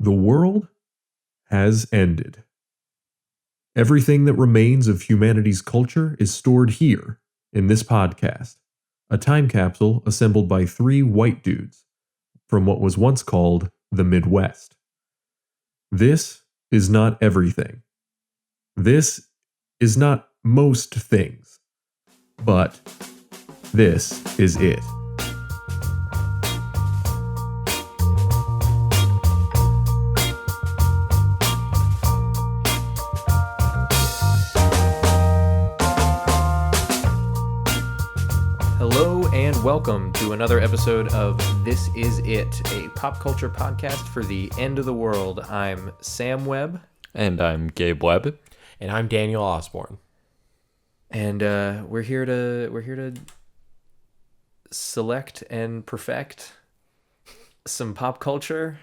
The world has ended. Everything that remains of humanity's culture is stored here in this podcast, a time capsule assembled by three white dudes from what was once called the Midwest. This is not everything. This is not most things. But this is it. Hello and welcome to another episode of This Is It, a pop culture podcast for the end of the world. I'm Sam Webb. And I'm Gabe Webb. And I'm Daniel Osborne. And we're here to select and perfect some pop culture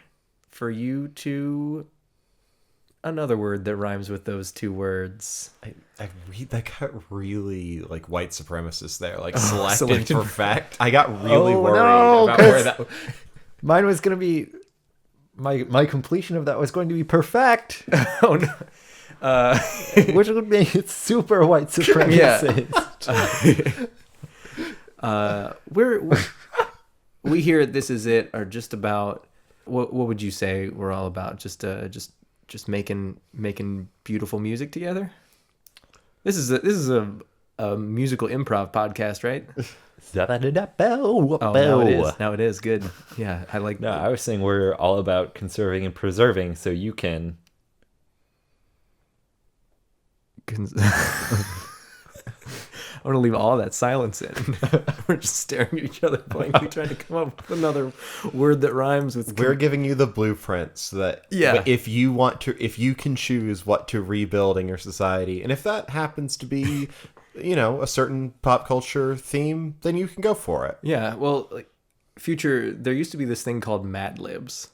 for you to another word that rhymes with those two words. I read that got really like white supremacist there, like select and select perfect. I got really Oh, worried no, about where that. Mine was going to be... My completion of that was going to be perfect, Oh no. which would make it super white supremacist. We here at This Is It are just about what would you say we're all about? Just making beautiful music together. This is a musical improv podcast, right? Now it is good. Yeah, I like. No, I was saying we're all about conserving and preserving, so you can... I want to leave all that silence in. We're just staring at each other blankly, trying to come up with another word that rhymes with. We're giving you the blueprints so that if you can choose what to rebuild in your society, and if that happens to be, a certain pop culture theme, then you can go for it. Yeah, well, like there used to be this thing called Mad Libs,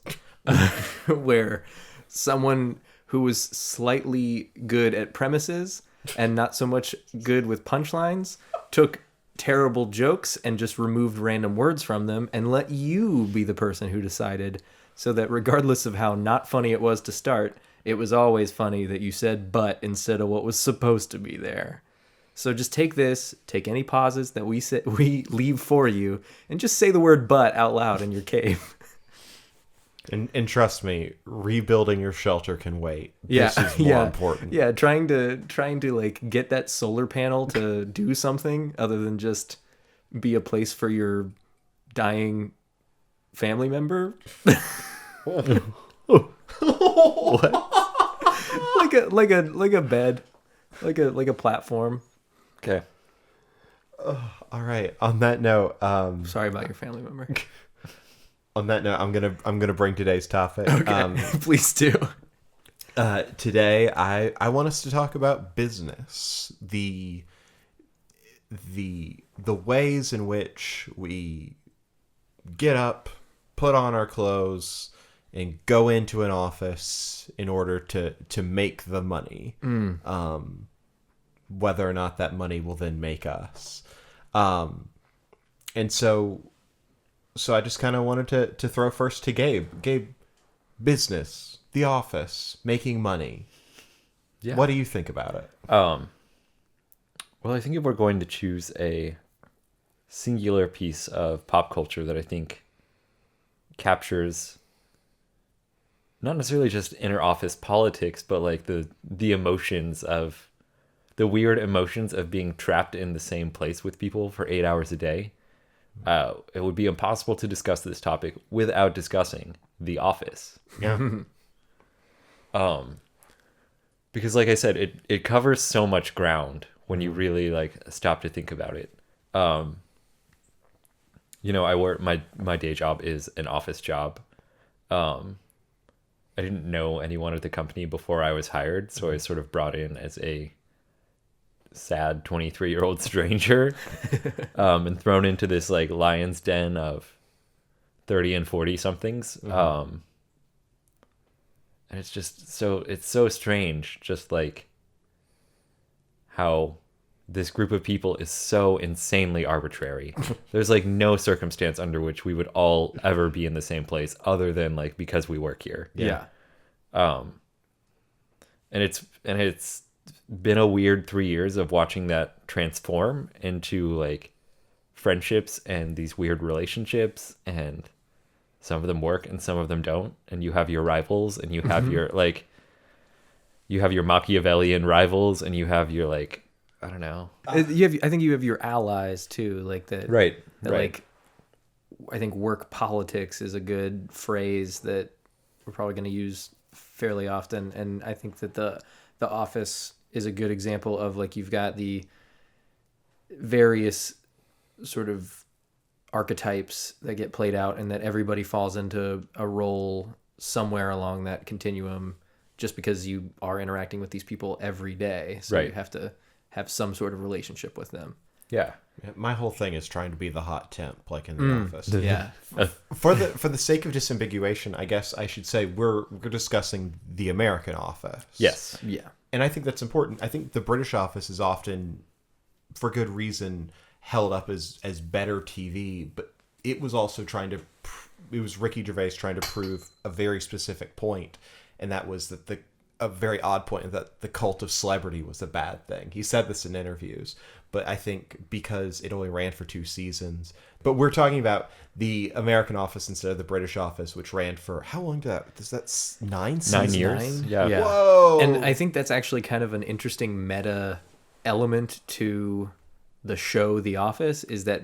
where someone who was slightly good at premises and not so much good with punchlines took terrible jokes and just removed random words from them and let you be the person who decided, so that regardless of how not funny it was to start, it was always funny that you said but instead of what was supposed to be there. So just take any pauses that we leave for you, and just say the word but out loud in your cave. And trust me, rebuilding your shelter can wait. Yeah, This is more important. Yeah, trying to like get that solar panel to do something other than just be a place for your dying family member. Like a bed, like a platform. Okay. All right. On that note, Sorry about your family member. I'm gonna bring today's topic. Okay, please do. Today, I want us to talk about business, the ways in which we get up, put on our clothes, and go into an office in order to make the money. Whether or not that money will then make us. And so I just kind of wanted to throw first to Gabe. Gabe, business, the office, making money. Yeah. What do you think about it? Well, I think if we're going to choose a singular piece of pop culture that I think captures not necessarily just inner office politics, but like the emotions of the weird emotions of being trapped in the same place with people for 8 hours a day. It would be impossible to discuss this topic without discussing The Office. Yeah. Because like I said, it covers so much ground when you really like stop to think about it. I work, my day job is an office job. I didn't know anyone at the company before I was hired, so I was sort of brought in as a sad 23-year-old stranger, and thrown into this like lion's den of 30 and 40 somethings. And it's so strange, just like how this group of people is so insanely arbitrary. There's like no circumstance under which we would all ever be in the same place other than like because we work here. Yeah. And it's been a weird 3 years of watching that transform into like friendships and these weird relationships, and some of them work and some of them don't, and you have your rivals and you have your like you have your Machiavellian rivals and you have your like I don't know. I think you have your allies too, like that. Right. That, like, I think work politics is a good phrase that we're probably going to use fairly often, and I think that the Office is a good example of like you've got the various sort of archetypes that get played out, and that everybody falls into a role somewhere along that continuum, just because you are interacting with these people every day, so Right. you have to have some sort of relationship with them. Yeah. My whole thing is trying to be the hot temp, like in the office. Yeah. For the sake of disambiguation, I guess I should say we're discussing the American office. Yes. Yeah. And I think that's important. I think the British office is often, for good reason, held up as better TV, but it was also it was Ricky Gervais trying to prove a very specific point, and that was that a very odd point, that the cult of celebrity was a bad thing. He said this in interviews, but I think because it only ran for 2 seasons. But we're talking about the American office instead of the British office, which ran for how long? Is that 9 seasons? 9 years. 9? Yeah. Yeah. Whoa! And I think that's actually kind of an interesting meta element to the show The Office, is that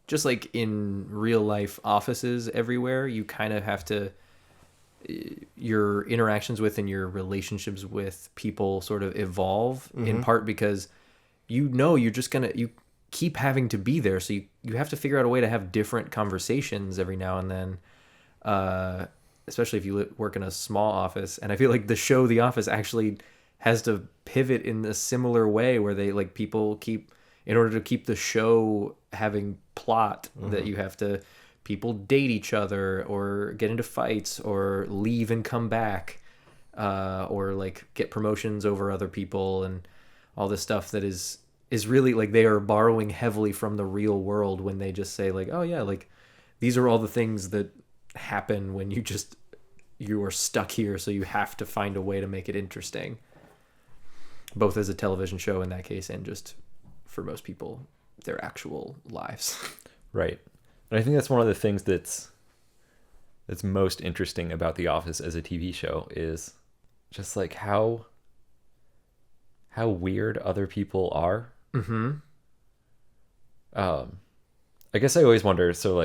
just like in real life offices everywhere, you kind of have to, your interactions with and your relationships with people sort of evolve, in part because you're just you keep having to be there, so you have to figure out a way to have different conversations every now and then, especially if you work in a small office. And I feel like the show The Office actually has to pivot in a similar way, where they like people keep, in order to keep the show having plot, that you have to, people date each other or get into fights or leave and come back, or like get promotions over other people, and all this stuff that is really like they are borrowing heavily from the real world when they just say like, oh yeah, like these are all the things that happen when you are stuck here, so you have to find a way to make it interesting, both as a television show in that case and just for most people their actual lives. Right. And I think that's one of the things that's most interesting about The Office as a TV show, is just like how weird other people are. I guess I always wonder, so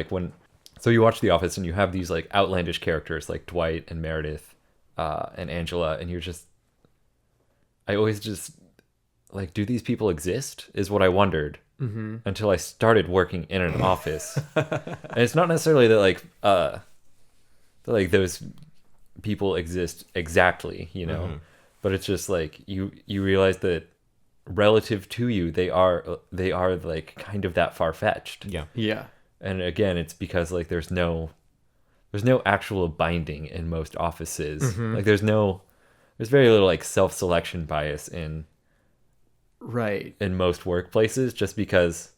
you watch The Office and you have these like outlandish characters like Dwight and Meredith and Angela, and I always just like, do these people exist is what I wondered, until I started working in an office. And it's not necessarily that like those people exist exactly, but it's just like you realize that relative to you, they are like kind of that far-fetched. Yeah. And again, it's because like there's no actual binding in most offices. Like there's very little like self-selection bias in most workplaces, just because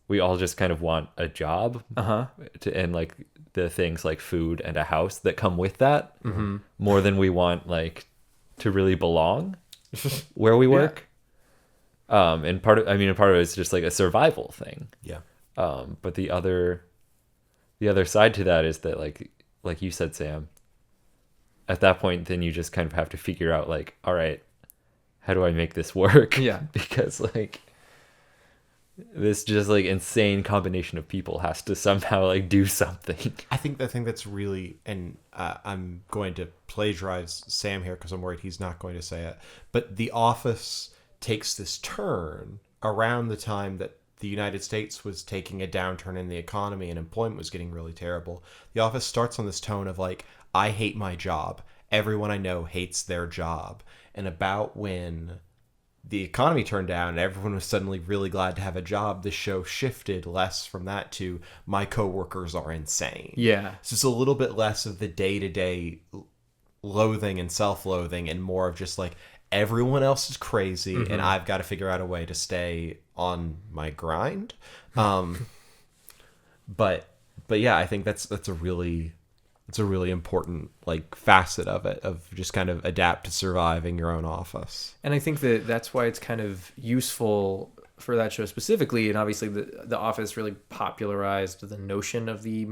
we all just kind of want a job, and like the things like food and a house that come with that, more than we want like to really belong where we work. And part of it is just like a survival thing. Yeah. But the other side to that is that like you said, Sam, at that point, then you just kind of have to figure out like, all right, how do I make this work? Yeah. Because like this just like insane combination of people has to somehow like do something. I think that's really, and I'm going to plagiarize Sam here because I'm worried he's not going to say it, but The Office takes this turn around the time that the United States was taking a downturn in the economy and employment was getting really terrible. The Office starts on this tone of like, I hate my job. Everyone I know hates their job. And about when the economy turned down and everyone was suddenly really glad to have a job, the show shifted less from that to my coworkers are insane. Yeah. So it's a little bit less of the day-to-day loathing and self-loathing and more of just like everyone else is crazy and I've got to figure out a way to stay on my grind. But yeah, I think that's a really important like facet of it, of just kind of adapt to survive in your own office. And I think that that's why it's kind of useful for that show specifically. And obviously the Office really popularized the notion of the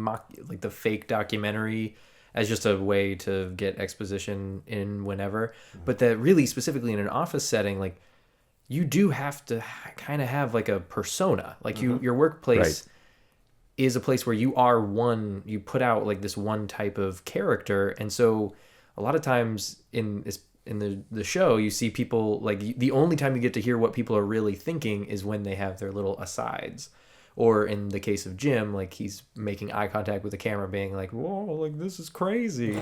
fake documentary as just a way to get exposition in whenever. But that really specifically in an office setting, like you do have to kind of have like a persona, like your workplace is a place where you put out like this one type of character. And so a lot of times in the show, you see people, like the only time you get to hear what people are really thinking is when they have their little asides. Or in the case of Jim, like he's making eye contact with the camera being like, whoa, like this is crazy.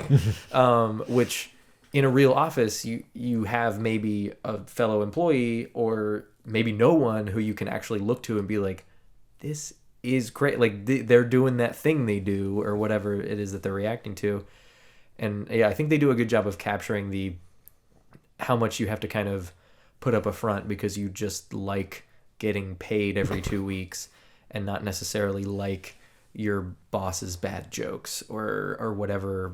Which in a real office, you have maybe a fellow employee or maybe no one who you can actually look to and be like, this is great. Like they're doing that thing they do or whatever it is that they're reacting to. And yeah, I think they do a good job of capturing how much you have to kind of put up a front because you just like getting paid every 2 weeks and not necessarily like your boss's bad jokes or whatever.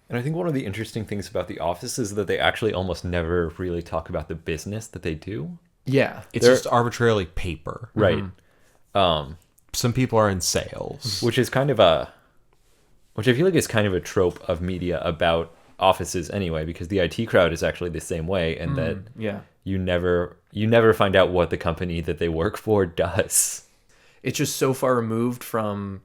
And I think one of the interesting things about The Office is that they actually almost never really talk about the business that they do. Yeah. It's just arbitrarily paper. Right. Some people are in sales. Which is which I feel like is kind of a trope of media about offices anyway, because the IT crowd is actually the same way, and that you never find out what the company that they work for does. It's just so far removed from,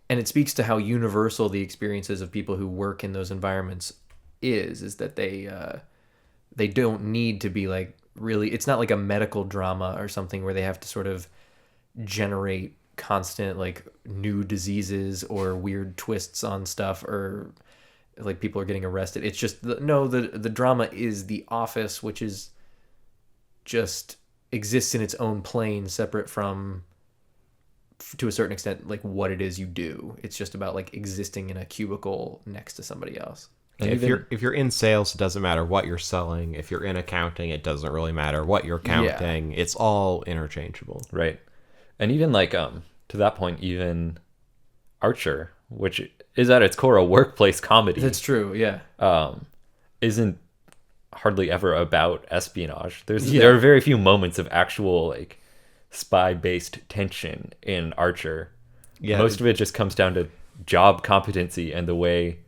and it speaks to how universal the experiences of people who work in those environments is that they don't need to be like really, it's not like a medical drama or something where they have to sort of generate constant like new diseases or weird twists on stuff or like people are getting arrested. It's just the drama is the office, which is just exists in its own plane, separate from, to a certain extent, like what it is you do. It's just about like existing in a cubicle next to somebody else. And if you're in sales, it doesn't matter what you're selling. If you're in accounting, it doesn't really matter what you're counting. It's all interchangeable. Right. And even like to that point, even Archer, which is at its core a workplace comedy. That's true, yeah. Isn't hardly ever about espionage. There are very few moments of actual like spy-based tension in Archer. Yeah, most of it just comes down to job competency and the way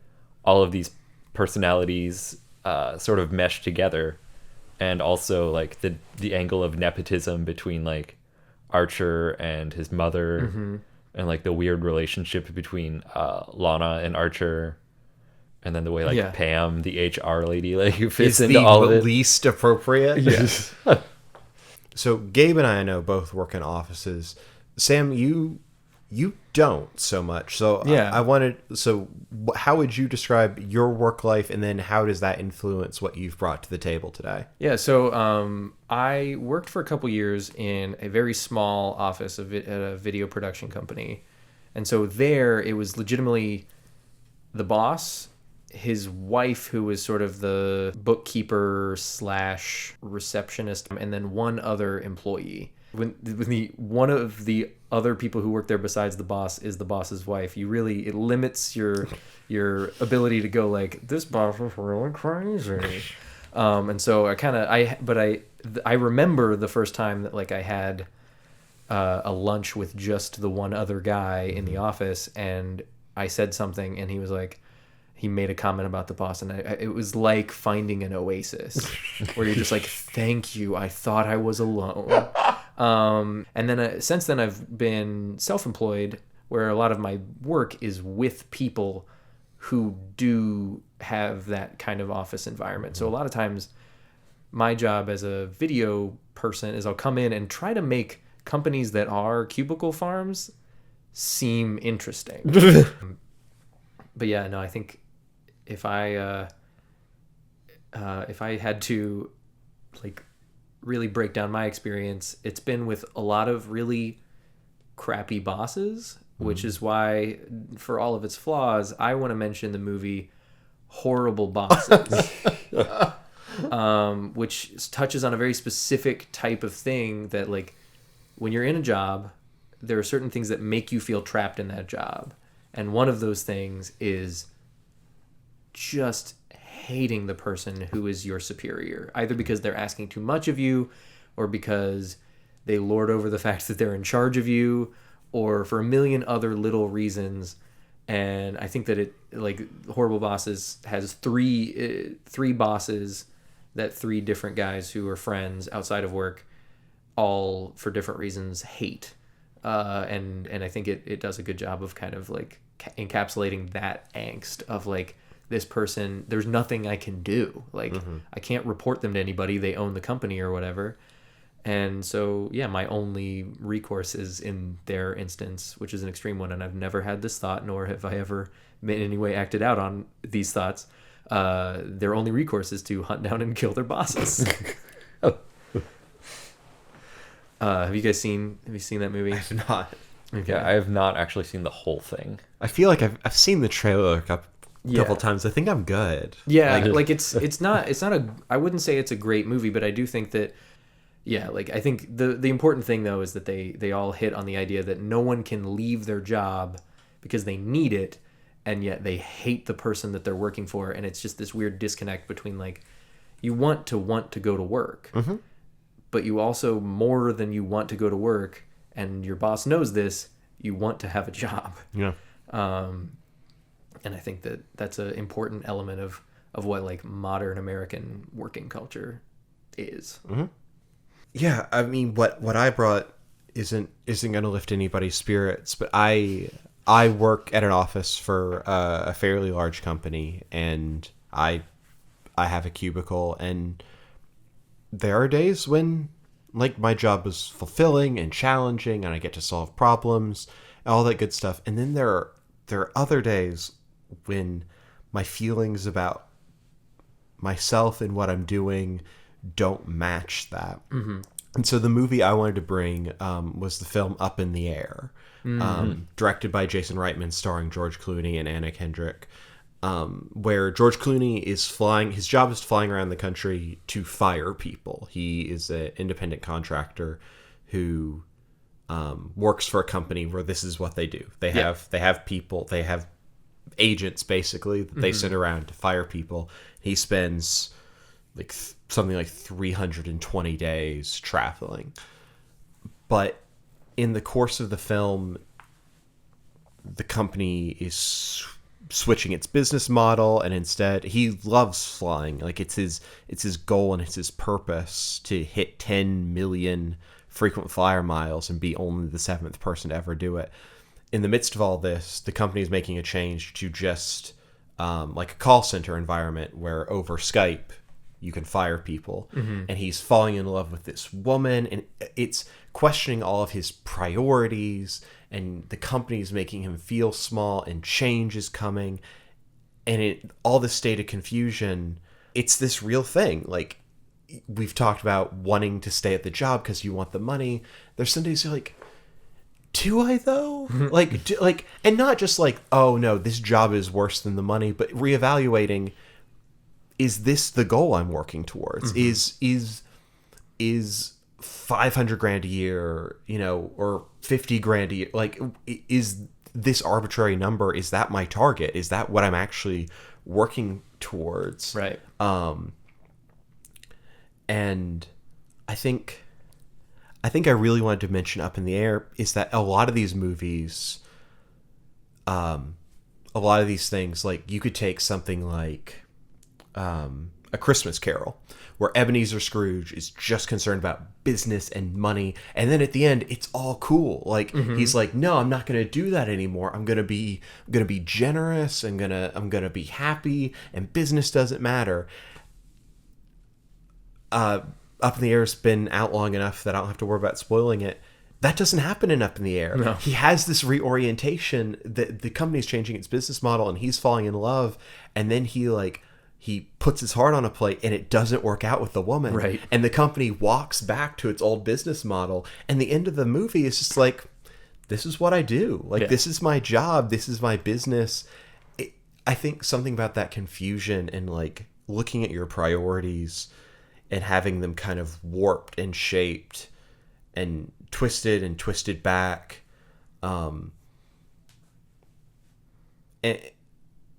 all of these personalities sort of mesh together, and also like the angle of nepotism between like Archer and his mother, and like the weird relationship between Lana and Archer, and then the way like Pam, the HR lady, like fits into all of it. It's the least appropriate. Yes. So Gabe and I know both work in offices. Sam, you don't so much. So how would you describe your work life, and then how does that influence what you've brought to the table today? Yeah, so I worked for a couple years in a very small office at a video production company. And so there it was legitimately the boss, his wife, who was sort of the bookkeeper / receptionist, and then one other employee. When one of the other people who work there besides the boss is the boss's wife, it limits your ability to go like, this boss is really crazy. And so I remember the first time that like I had a lunch with just the one other guy in the office, and I said something, and he was like, he made a comment about the boss, and it was like finding an oasis where you're just like, thank you, I thought I was alone. And then since then I've been self-employed, where a lot of my work is with people who do have that kind of office environment. So a lot of times my job as a video person is I'll come in and try to make companies that are cubicle farms seem interesting. But yeah, no, I think if I had to like really break down my experience, it's been with a lot of really crappy bosses, which is why, for all of its flaws, I want to mention the movie Horrible Bosses. which touches on a very specific type of thing that, like, when you're in a job, there are certain things that make you feel trapped in that job. And one of those things is just hating the person who is your superior, either because they're asking too much of you or because they lord over the fact that they're in charge of you, or for a million other little reasons. And I think that it, like, Horrible Bosses has three bosses that three different guys who are friends outside of work, all for different reasons, hate. And I think it does a good job of kind of like encapsulating that angst of like, this person, there's nothing I can do. Like, I can't report them to anybody. They own the company or whatever. And so, yeah, my only recourse is in their instance, which is an extreme one. And I've never had this thought, nor have I ever in any way acted out on these thoughts. Their only recourse is to hunt down and kill their bosses. Have you seen that movie? I've not. Okay. Yeah, I have not actually seen the whole thing. I feel like I've seen the trailer a couple times. I think I'm good. Yeah, like it's not a, I wouldn't say it's a great movie, but I do think that, yeah, like I think the important thing though is that they all hit on the idea that no one can leave their job because they need it, and yet they hate the person that they're working for, and it's just this weird disconnect between like, you want to go to work, but you also, more than you want to go to work, and your boss knows this, you want to have a job. Yeah. And I think that that's an important element of what like modern American working culture is. Yeah, I mean, what I brought isn't going to lift anybody's spirits, but I work at an office for a fairly large company, and I have a cubicle, and there are days when like my job is fulfilling and challenging, and I get to solve problems, all that good stuff. And then there are other days when my feelings about myself and what I'm doing don't match that. And so the movie I wanted to bring was the film Up in the Air, directed by Jason Reitman, starring George Clooney and Anna Kendrick, where George Clooney is flying. His job is flying around the country to fire people. He is an independent contractor who works for a company where this is what they do. They have people. They have agents basically that they send around to fire people. He spends like something like 320 days traveling. But in the course of the film, the company is switching its business model, and instead he loves flying. Like it's his goal and it's his purpose to hit 10 million frequent flyer miles and be only the 7th person to ever do it. In the midst of all this, the company is making a change to just like a call center environment where over Skype you can fire people. And he's falling in love with this woman, and it's questioning all of his priorities, and the company is making him feel small, and change is coming. And all this state of confusion, it's this real thing. Like, we've talked about wanting to stay at the job because you want the money. There's some days you're like, do I though? And not just like, oh no, this job is worse than the money, but reevaluating, is this the goal I'm working towards? Is 500 grand a year, or 50 grand a year? Like, is this arbitrary number, is that my target? Is that what I'm actually working towards? Right. And I think I really wanted to mention Up in the Air is that a lot of these movies, a lot of these things, like you could take something like A Christmas Carol, where Ebenezer Scrooge is just concerned about business and money, and then at the end it's all cool. Like he's like, no, I'm not going to do that anymore. I'm going to be generous. I'm going to be happy, and business doesn't matter. Up in the Air's been out long enough that I don't have to worry about spoiling it. That doesn't happen in Up in the Air. No. He has this reorientation that the company's changing its business model, and he's falling in love, and then he puts his heart on a plate, and it doesn't work out with the woman. Right. And the company walks back to its old business model, and the end of the movie is just like, this is what I do. Like, This is my job. This is my business. I think something about that confusion and like looking at your priorities and having them kind of warped and shaped and twisted back, and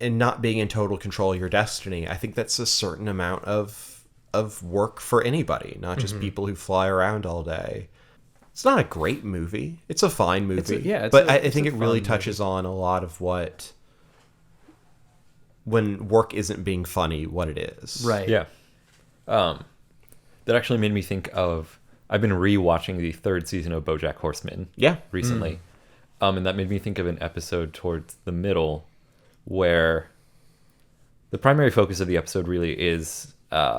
not being in total control of your destiny. I think that's a certain amount of work for anybody, not just people who fly around all day. It's not a great movie. It's a fine movie. I think it really touches on a lot of what, when work isn't being funny, what it is. Right. Yeah. That actually made me think of, I've been re-watching the 3rd season of BoJack Horseman recently. And that made me think of an episode towards the middle where the primary focus of the episode really is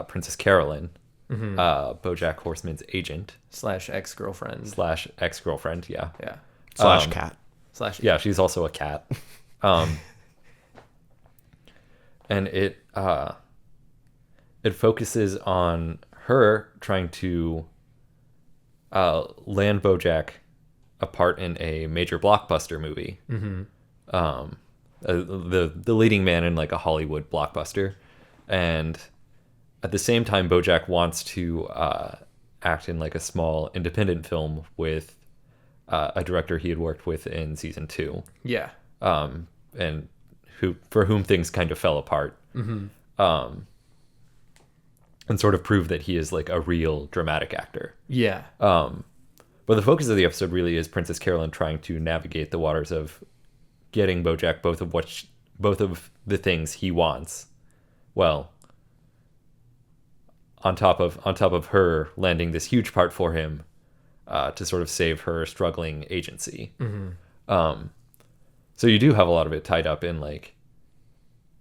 Princess Carolyn, BoJack Horseman's agent. / ex-girlfriend. / ex-girlfriend, yeah. Yeah. / cat. / Yeah, she's also a cat. And it focuses on her trying to land BoJack a part in a major blockbuster movie. The leading man in like a Hollywood blockbuster, and at the same time BoJack wants to act in like a small independent film with a director he had worked with in season 2. Yeah. And for whom things kind of fell apart. And sort of prove that he is like a real dramatic actor. Yeah. But the focus of the episode really is Princess Carolyn trying to navigate the waters of getting BoJack both of the things he wants. Well, on top of her landing this huge part for him to sort of save her struggling agency. So you do have a lot of it tied up in like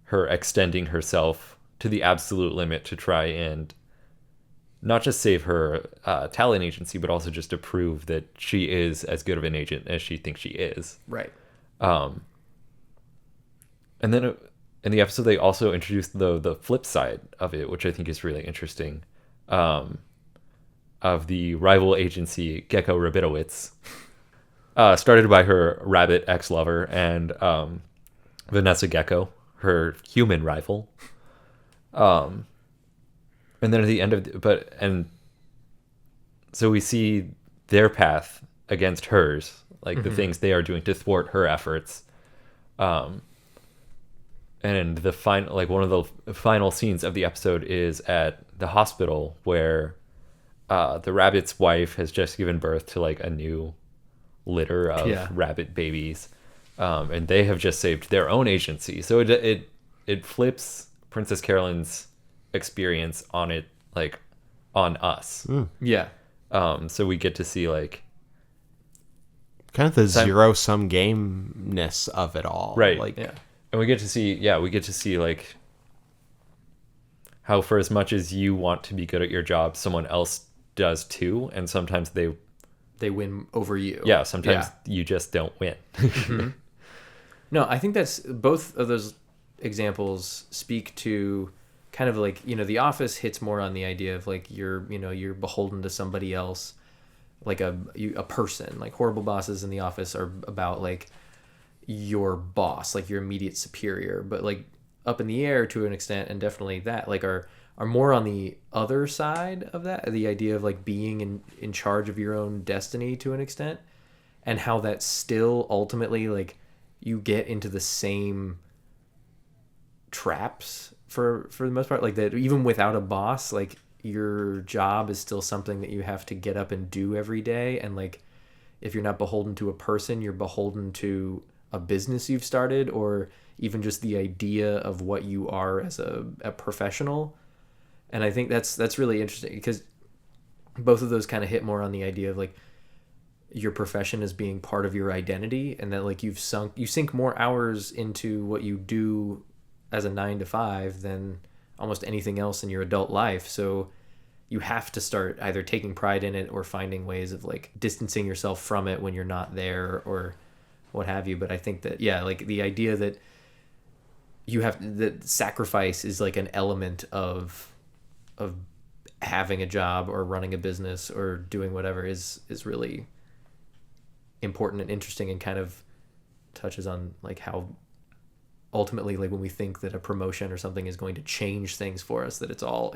her extending herself to the absolute limit to try and not just save her talent agency, but also just to prove that she is as good of an agent as she thinks she is. Right. And then in the episode, they also introduced the flip side of it, which I think is really interesting, of the rival agency Gecko Rabinowitz, started by her rabbit ex-lover and Vanessa Gecko, her human rival. And then at the end of so we see their path against hers, like the things they are doing to thwart her efforts. And the one of the final scenes of the episode is at the hospital where the rabbit's wife has just given birth to like a new litter of rabbit babies, and they have just saved their own agency. So it flips Princess Carolyn's experience on it, like on us. Yeah. So we get to see like kind of the zero-sum gameness of it all, right? Like, yeah. And we get to see like how for as much as you want to be good at your job, someone else does too, and sometimes they win over you. Yeah, sometimes you just don't win. No, I think that's both of those examples speak to kind of like, The Office hits more on the idea of like you're beholden to somebody else, like a person. Like horrible bosses in The Office are about like your boss, like your immediate superior, but like Up in the Air to an extent, and definitely that like are more on the other side of that, the idea of like being in charge of your own destiny to an extent, and how that still ultimately like you get into the same traps for the most part, like that even without a boss, like your job is still something that you have to get up and do every day. And like if you're not beholden to a person, you're beholden to a business you've started, or even just the idea of what you are as a professional. And I think that's really interesting because both of those kind of hit more on the idea of like your profession as being part of your identity, and that like you sink more hours into what you do as a 9-to-5 than almost anything else in your adult life. So you have to start either taking pride in it or finding ways of like distancing yourself from it when you're not there or what have you. But I think that, like the idea that that sacrifice is like an element of having a job or running a business or doing whatever is really important and interesting, and kind of touches on like how ultimately, like when we think that a promotion or something is going to change things for us, that it's all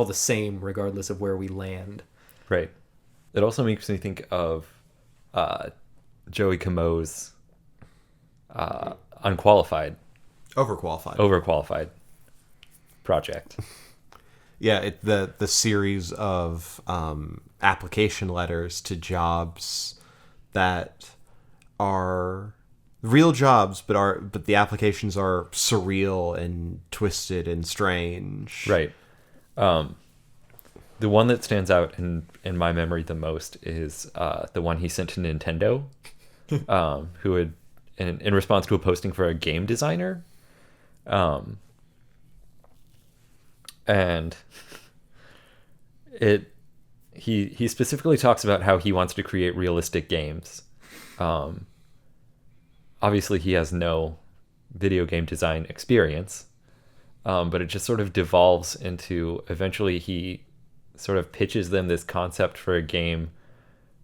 the same regardless of where we land. Right. It also makes me think of Joey Camo's unqualified, overqualified project. Yeah, the series of application letters to jobs that are real jobs, but the applications are surreal and twisted and strange. Right. The one that stands out in my memory the most is the one he sent to Nintendo, who had in response to a posting for a game designer, and he specifically talks about how he wants to create realistic games. Obviously, he has no video game design experience, but it just sort of devolves into, eventually he sort of pitches them this concept for a game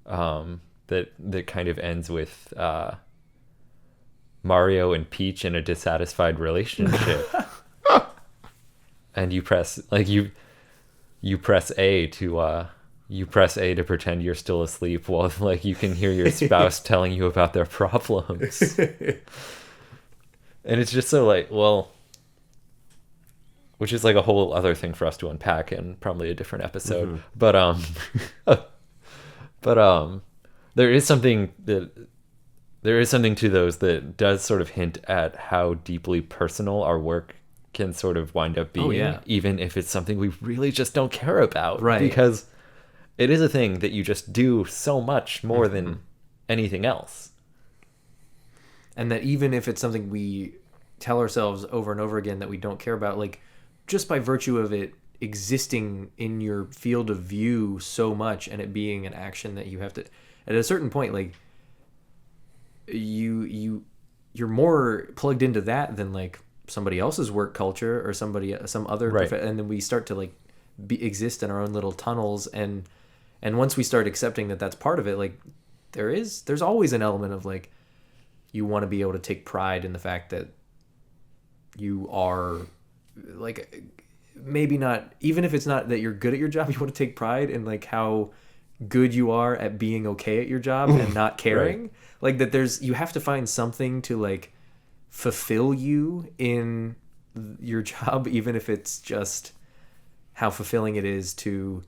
that kind of ends with Mario and Peach in a dissatisfied relationship. And you press A to pretend you're still asleep while like you can hear your spouse telling you about their problems. And it's just so like, well, which is like a whole other thing for us to unpack in probably a different episode. Mm-hmm. But there is something to those that does sort of hint at how deeply personal our work can sort of wind up being, even if it's something we really just don't care about. Right. Because it is a thing that you just do so much more than anything else. And that even if it's something we tell ourselves over and over again that we don't care about, like just by virtue of it existing in your field of view so much and it being an action that you have to, at a certain point, like you're more plugged into that than like somebody else's work culture or some other right. And then we start to like exist in our own little tunnels, and once we start accepting that that's part of it, like there's always an element of like you want to be able to take pride in the fact that you are like, maybe not, even if it's not that you're good at your job, you want to take pride in like how good you are at being okay at your job and not caring. Right. Like that you have to find something to like fulfill you in your job, even if it's just how fulfilling it is to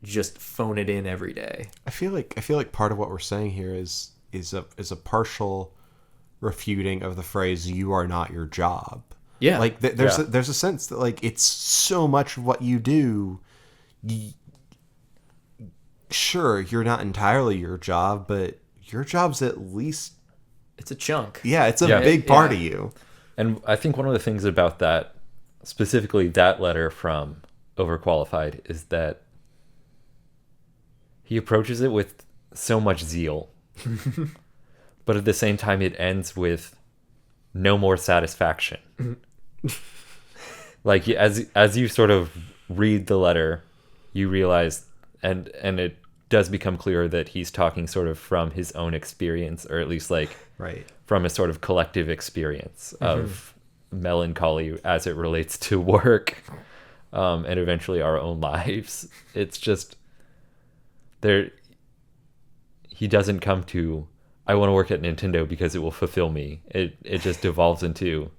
just phone it in every day. I feel like part of what we're saying here is a partial refuting of the phrase "you are not your job." Yeah, like there's a sense that like it's so much of what you do. Sure, you're not entirely your job, but your job's at least, it's a chunk. Yeah, it's a big part of you. And I think one of the things about that, specifically that letter from Overqualified, is that he approaches it with so much zeal. But at the same time, it ends with no more satisfaction. Like as you sort of read the letter, you realize, and it does become clear that he's talking sort of from his own experience, or at least like from a sort of collective experience of melancholy as it relates to work, and eventually our own lives. It's just there. He doesn't come to, I want to work at Nintendo because it will fulfill me. It just devolves into,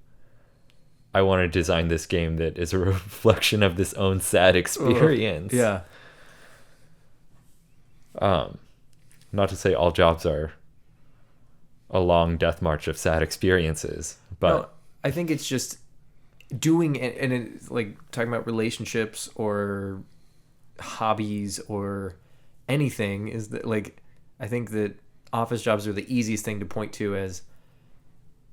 I want to design this game that is a reflection of this own sad experience. Yeah. Not to say all jobs are a long death march of sad experiences, but no, I think it's just doing, and it's like talking about relationships or hobbies or anything, is that like, I think that office jobs are the easiest thing to point to as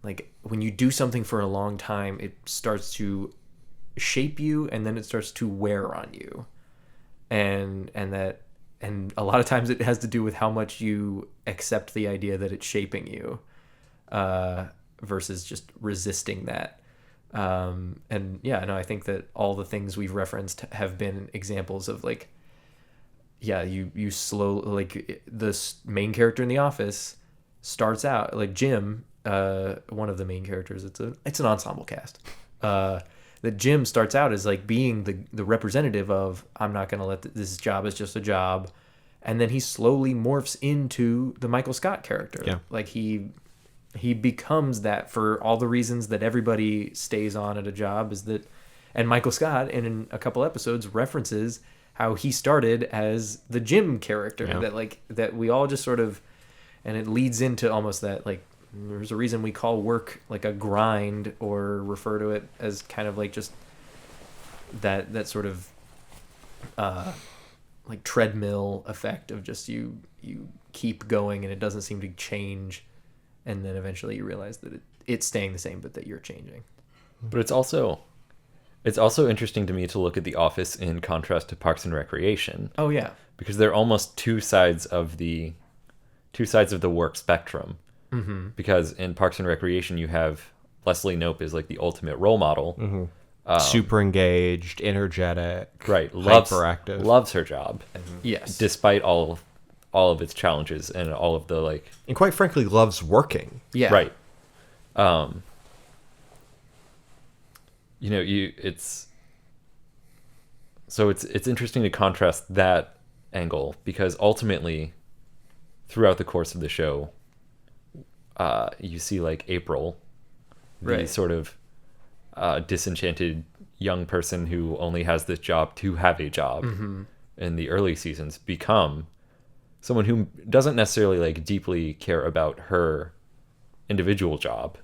like when you do something for a long time, it starts to shape you and then it starts to wear on you. And a lot of times it has to do with how much you accept the idea that it's shaping you, versus just resisting that. And yeah, no, I think that all the things we've referenced have been examples of like, yeah, you slow, like the main character in The Office starts out like Jim, one of the main characters. It's an ensemble cast. That Jim starts out as like being the representative of, I'm not going to let this job is just a job. And then he slowly morphs into the Michael Scott character. Yeah. Like he becomes that for all the reasons that everybody stays on at a job is that, and Michael Scott in a couple episodes references how he started as the Jim character. Yeah. that we all just sort of, and it leads into almost that like, there's a reason we call work like a grind or refer to it as kind of like just that sort of like treadmill effect of just you keep going and it doesn't seem to change, and then eventually you realize that it's staying the same but that you're changing. But it's also interesting to me to look at The Office in contrast to Parks and Recreation. Oh yeah. Because they're almost two sides of the work spectrum. Mm-hmm. Because in Parks and Recreation you have Leslie Knope is like the ultimate role model. Super engaged, energetic, Right. hyperactive. Loves her job. Yes. Despite all of its challenges and all of the like, and quite frankly loves working. Yeah. right. It's interesting to contrast that angle because ultimately throughout the course of the show, you see like April, the Right. sort of disenchanted young person who only has this job to have a job in the early seasons, become someone who doesn't necessarily like deeply care about her individual job,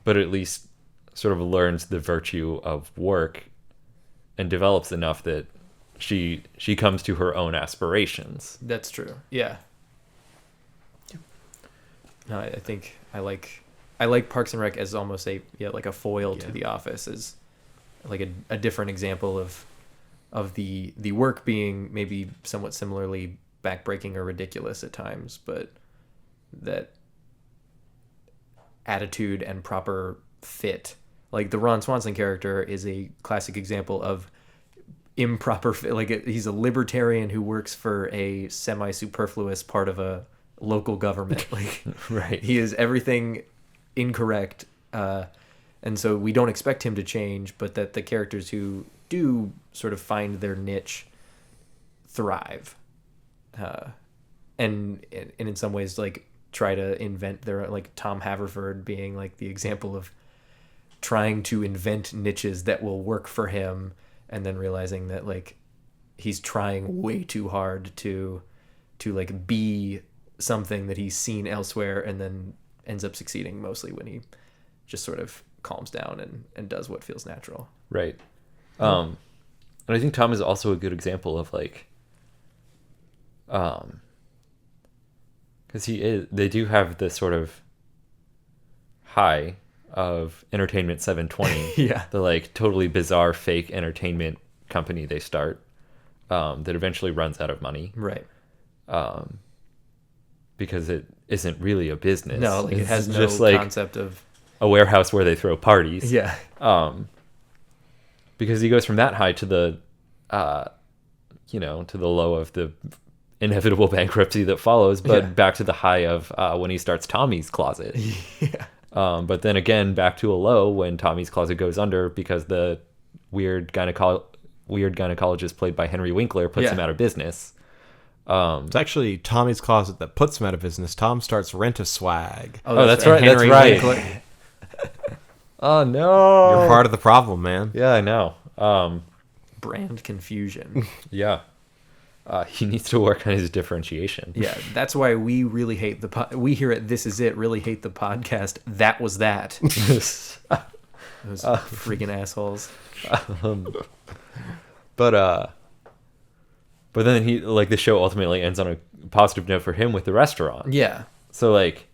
but at least sort of learns the virtue of work and develops enough that she comes to her own aspirations. That's true. Yeah. No, I think I like Parks and Rec as almost like a foil to The Office, as like a different example of the work being maybe somewhat similarly backbreaking or ridiculous at times, but that attitude and proper fit. Like the Ron Swanson character is a classic example of improper fit. Like he's a libertarian who works for a semi-superfluous part of a local government. Like Right. he is everything incorrect, and so we don't expect him to change, but that the characters who do sort of find their niche thrive, and in some ways like try to invent their, like Tom Haverford being like the example of trying to invent niches that will work for him, and then realizing that like he's trying way too hard to like be something that he's seen elsewhere, and then ends up succeeding mostly when he just sort of calms down and does what feels natural. Right. And I think Tom is also a good example of like, because they do have this sort of high of Entertainment 720. Yeah. The like totally bizarre fake entertainment company they start, that eventually runs out of money. Right. Because it isn't really a business. No, like it It's has no just like concept of. a warehouse where they throw parties. Yeah. Because he goes from that high to the, to the low of the inevitable bankruptcy that follows, but back to the high of when he starts Tommy's Closet. Yeah. But then again, back to a low when Tommy's Closet goes under because the weird gynecologist played by Henry Winkler puts him out of business. It's actually Tommy's Closet that puts him out of business. Tom starts Rent-A-Swag. Oh, that's right. That's Henry right. Winkler. Oh no! You're part of the problem, man. Yeah, I know. Brand confusion. Yeah. He needs to work on his differentiation. Yeah, that's why we really hate we here at This Is It really hate the podcast That Was That. Those freaking assholes. But then he like the show ultimately ends on a positive note for him with the restaurant. Yeah. So like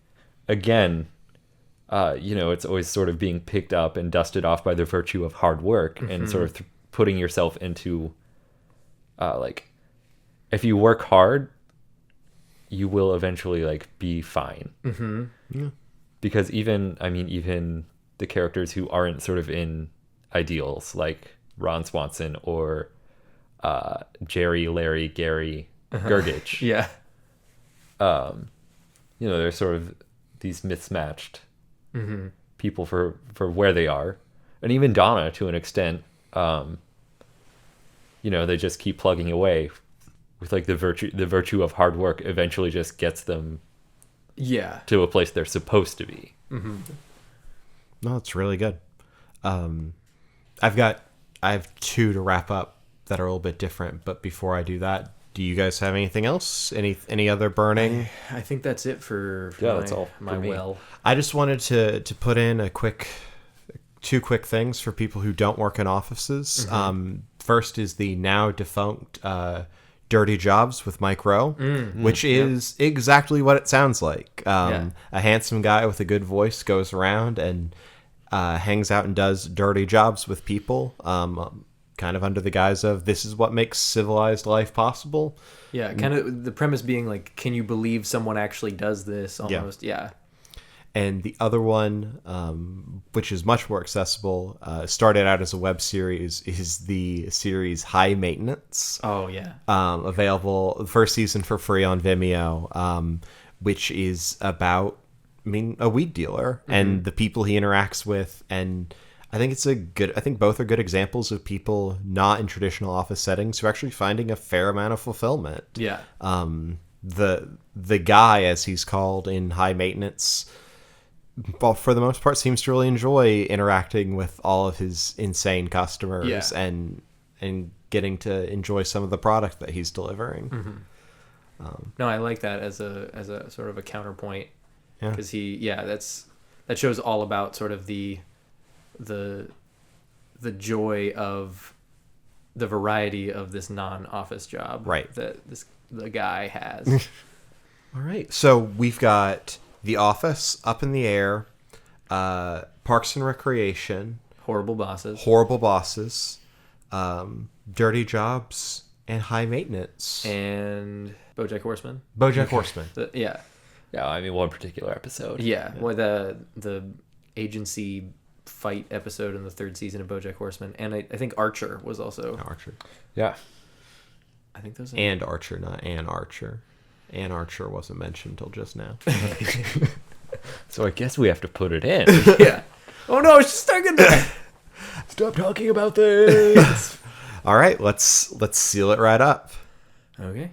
again, it's always sort of being picked up and dusted off by the virtue of hard work and sort of putting yourself into like if you work hard, you will eventually like be fine. Mm-hmm. Yeah. Because even the characters who aren't sort of in ideals like Ron Swanson or Jerry, Larry, Gary, Gergich. Yeah. They're sort of these mismatched people for where they are, and even Donna to an extent. They just keep plugging away with like the virtue of hard work eventually just gets them to a place they're supposed to be. No, it's really good. I have two to wrap up that are a little bit different, but before I do that, do you guys have anything else? Any other burning? I think that's it for that's all my for me. well. I just wanted to put in two quick things for people who don't work in offices. First is the now defunct Dirty Jobs with Mike Rowe, which is exactly what it sounds like. A handsome guy with a good voice goes around and hangs out and does dirty jobs with people, kind of under the guise of this is what makes civilized life possible. Yeah, kind of the premise being like, can you believe someone actually does this? Almost, yeah. And the other one, which is much more accessible, started out as a web series, is the series High Maintenance. Oh, yeah. Available the first season for free on Vimeo, which is about, a weed dealer and the people he interacts with. And I think both are good examples of people not in traditional office settings who are actually finding a fair amount of fulfillment. Yeah. The guy, as he's called in High Maintenance, well, for the most part, seems to really enjoy interacting with all of his insane customers and getting to enjoy some of the product that he's delivering. No, I like that as a sort of a counterpoint, Yeah. because that shows all about sort of the joy of the variety of this non-office job, Right. that the guy has. All right. So we've got The Office, Up in the Air, Parks and Recreation, Horrible Bosses, Horrible Bosses, Dirty Jobs, and High Maintenance. and BoJack Horseman. BoJack Horseman. Yeah, One particular episode. yeah. Well, the agency fight episode in the third season of BoJack Horseman, and I think Archer was also. Archer. Yeah. I think those. And Archer, not Ann Archer. Ann Archer wasn't mentioned till just now. So I guess we have to put it in. Yeah. Oh no, it's just talking. Stop talking about this. All right, let's seal it right up. Okay.